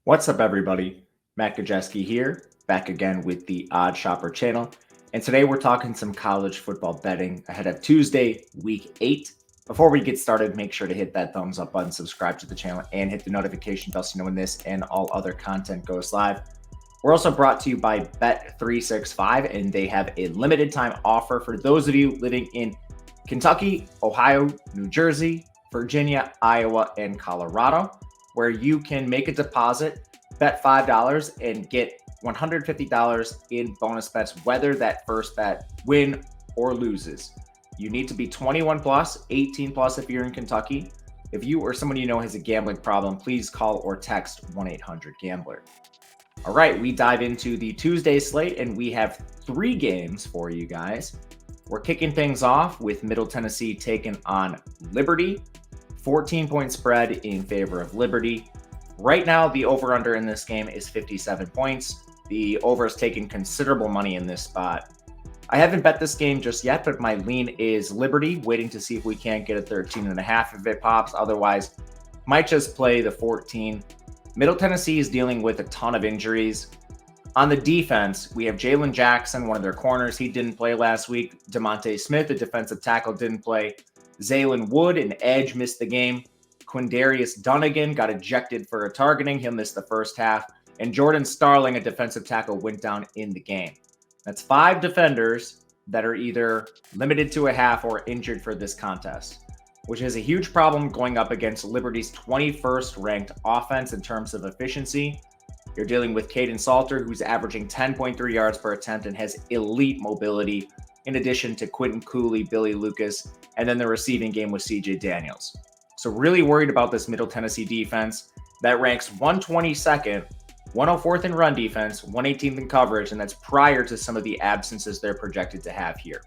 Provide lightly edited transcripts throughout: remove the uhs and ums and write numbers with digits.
What's up, everybody? Matt Gajewski here, back again with the Odd Shopper channel. And today we're talking some college football betting ahead of Tuesday, week 8. Before we get started, make sure to hit that thumbs up button, subscribe to the channel, and hit the notification bell so you know when this and all other content goes live. We're also brought to you by Bet365, and they have a limited time offer for those of you living in Kentucky, Ohio, New Jersey, Virginia, Iowa, and Colorado, where you can make a deposit, bet $5, and get $150 in bonus bets, whether that first bet win or loses. You need to be 21 plus, 18 plus if you're in Kentucky. If you or someone you know has a gambling problem, please call or text 1-800-GAMBLER. All right, we dive into the Tuesday slate, and we have 3 games for you guys. We're kicking things off with Middle Tennessee taking on Liberty. 14-point spread in favor of Liberty. Right now, the over-under in this game is 57 points. The over is taking considerable money in this spot. I haven't bet this game just yet, but my lean is Liberty, waiting to see if we can't get a 13.5 if it pops. Otherwise, might just play the 14. Middle Tennessee is dealing with a ton of injuries. On the defense, we have Jalen Jackson, one of their corners. He didn't play last week. DeMonte Smith, the defensive tackle, didn't play. Zaylen Wood, an edge, missed the game. Quindarius Dunnigan got ejected for a targeting. He'll miss the first half. And Jordan Starling, a defensive tackle, went down in the game. That's 5 defenders that are either limited to a half or injured for this contest, which is a huge problem going up against Liberty's 21st ranked offense in terms of efficiency. You're dealing with Caden Salter, who's averaging 10.3 yards per attempt and has elite mobility, in addition to Quentin Cooley, Billy Lucas, and then the receiving game with CJ Daniels. So really worried about this Middle Tennessee defense that ranks 122nd, 104th in run defense, 118th in coverage, and that's prior to some of the absences they're projected to have here.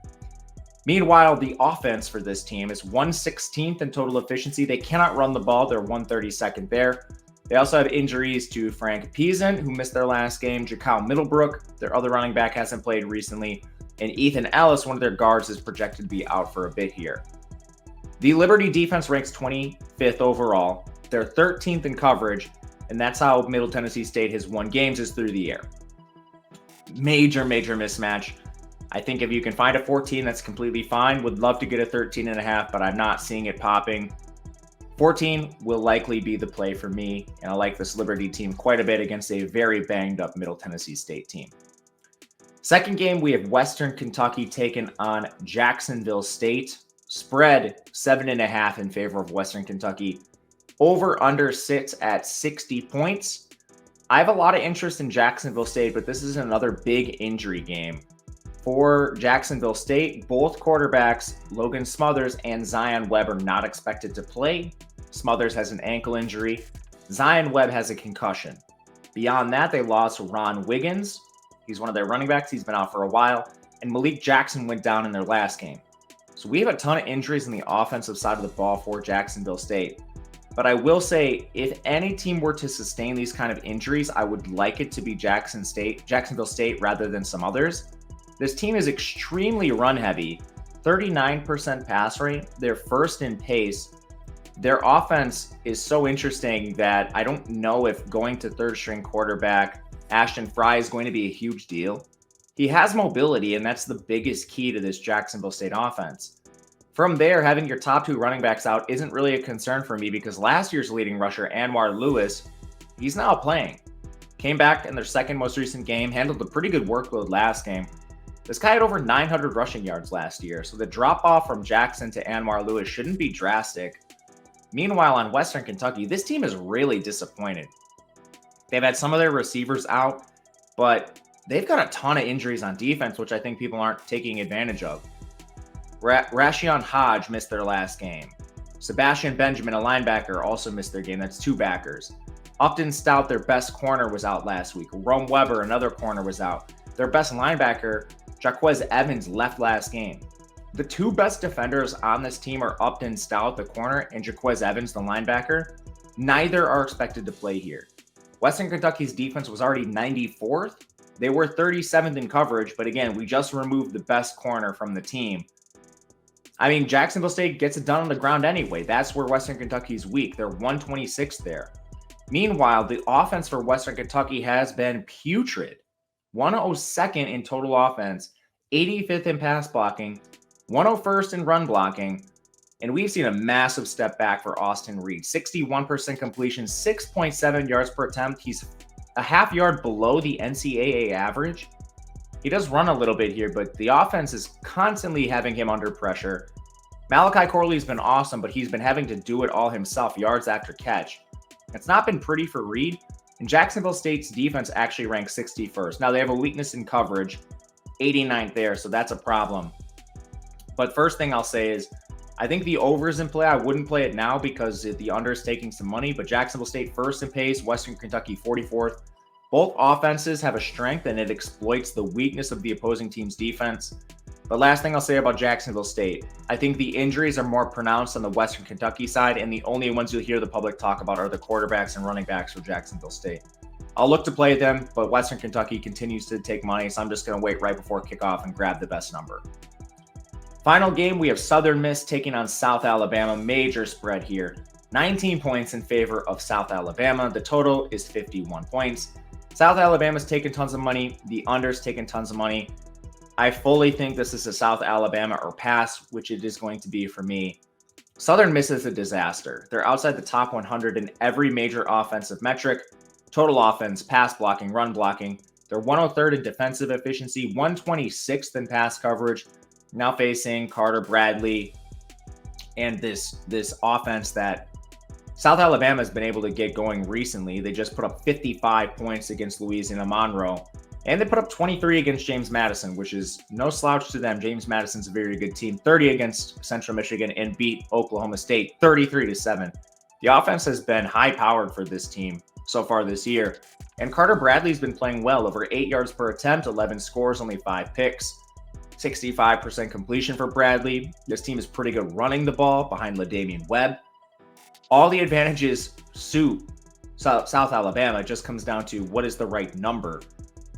Meanwhile, the offense for this team is 116th in total efficiency. They cannot run the ball. They're 132nd there. They also have injuries to Frank Peason, who missed their last game, Jakyle Middlebrook, their other running back, hasn't played recently, and Ethan Ellis, one of their guards, is projected to be out for a bit here. The Liberty defense ranks 25th overall. They're 13th in coverage, and that's how Middle Tennessee State has won games, is through the air. Major mismatch. I think if you can find a 14, that's completely fine. Would love to get a 13.5, but I'm not seeing it popping. 14 will likely be the play for me, and I like this Liberty team quite a bit against a very banged up Middle Tennessee State team. Second game, we have Western Kentucky taking on Jacksonville State. Spread 7.5 in favor of Western Kentucky. Over/under sits at 60 points. I have a lot of interest in Jacksonville State, but this is another big injury game. For Jacksonville State, both quarterbacks, Logan Smothers and Zion Webb, are not expected to play. Smothers has an ankle injury. Zion Webb has a concussion. Beyond that, they lost Ron Wiggins. He's one of their running backs. He's been out for a while. And Malik Jackson went down in their last game. So we have a ton of injuries on the offensive side of the ball for Jacksonville State. But I will say, if any team were to sustain these kind of injuries, I would like it to be Jacksonville State rather than some others. This team is extremely run heavy, 39% pass rate. They're first in pace. Their offense is so interesting that I don't know if going to third string quarterback Ashton Fry is going to be a huge deal. He has mobility, and that's the biggest key to this Jacksonville State offense. From there, having your top 2 running backs out isn't really a concern for me because last year's leading rusher, Anwar Lewis, he's now playing. Came back in their second most recent game, handled a pretty good workload last game. This guy had over 900 rushing yards last year, so the drop-off from Jackson to Anwar Lewis shouldn't be drastic. Meanwhile, on Western Kentucky, this team is really disappointed. They've had some of their receivers out, but they've got a ton of injuries on defense, which I think people aren't taking advantage of. Rashion Hodge missed their last game. Sebastian Benjamin, a linebacker, also missed their game. That's 2 backers. Upton Stout, their best corner, was out last week. Rome Weber, another corner, was out. Their best linebacker, Jaquez Evans, left last game. The 2 best defenders on this team are Upton Stout, the corner, and Jaquez Evans, the linebacker. Neither are expected to play here. Western Kentucky's defense was already 94th. They were 37th in coverage, but again, we just removed the best corner from the team. I mean, Jacksonville State gets it done on the ground anyway. That's where Western Kentucky's weak. They're 126th there. Meanwhile, the offense for Western Kentucky has been putrid. 102nd in total offense, 85th in pass blocking, 101st in run blocking, and we've seen a massive step back for Austin Reed. 61% completion, 6.7 yards per attempt. He's a half yard below the NCAA average. He does run a little bit here, but the offense is constantly having him under pressure. Malachi Corley's been awesome, but he's been having to do it all himself, yards after catch. It's not been pretty for Reed, and Jacksonville State's defense actually ranks 61st. Now, they have a weakness in coverage, 89th there, so that's a problem. But first thing I'll say is, I think the over is in play. I wouldn't play it now because the under is taking some money, but Jacksonville State first in pace, Western Kentucky 44th. Both offenses have a strength, and it exploits the weakness of the opposing team's defense. But last thing I'll say about Jacksonville State, I think the injuries are more pronounced on the Western Kentucky side, and the only ones you'll hear the public talk about are the quarterbacks and running backs for Jacksonville State. I'll look to play them, but Western Kentucky continues to take money, so I'm just going to wait right before kickoff and grab the best number. Final game, we have Southern Miss taking on South Alabama. Major spread here. 19 points in favor of South Alabama. The total is 51 points. South Alabama's taking tons of money. The under's taking tons of money. I fully think this is a South Alabama or pass, which it is going to be for me. Southern Miss is a disaster. They're outside the top 100 in every major offensive metric. Total offense, pass blocking, run blocking. They're 103rd in defensive efficiency, 126th in pass coverage. Now facing Carter Bradley and this offense that South Alabama has been able to get going recently. They just put up 55 points against Louisiana Monroe, and they put up 23 against James Madison, which is no slouch to them. James Madison's a very good team. 30 against Central Michigan and beat Oklahoma State 33-7. The offense has been high-powered for this team so far this year, and Carter Bradley's been playing well. Over 8 yards per attempt, 11 scores, only 5 picks. 65% completion for Bradley. This team is pretty good running the ball behind LaDamian Webb. All the advantages suit South Alabama. It just comes down to what is the right number.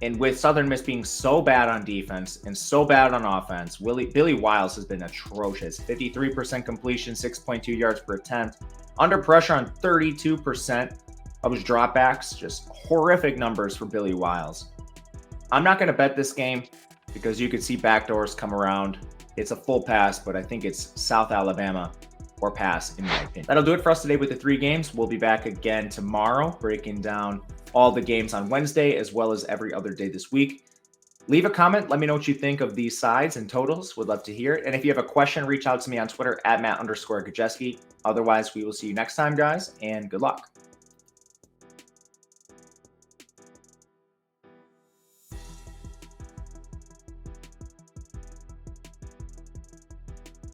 And with Southern Miss being so bad on defense and so bad on offense, Billy Wiles has been atrocious. 53% completion, 6.2 yards per attempt. Under pressure on 32% of his dropbacks. Just horrific numbers for Billy Wiles. I'm not going to bet this game because you could see backdoors come around. It's a full pass, but I think it's South Alabama or pass in my opinion. That'll do it for us today with the 3 games. We'll be back again tomorrow, breaking down all the games on Wednesday, as well as every other day this week. Leave a comment. Let me know what you think of these sides and totals. Would love to hear it. And if you have a question, reach out to me on Twitter at Matt_Gajewski. Otherwise, we will see you next time, guys, and good luck.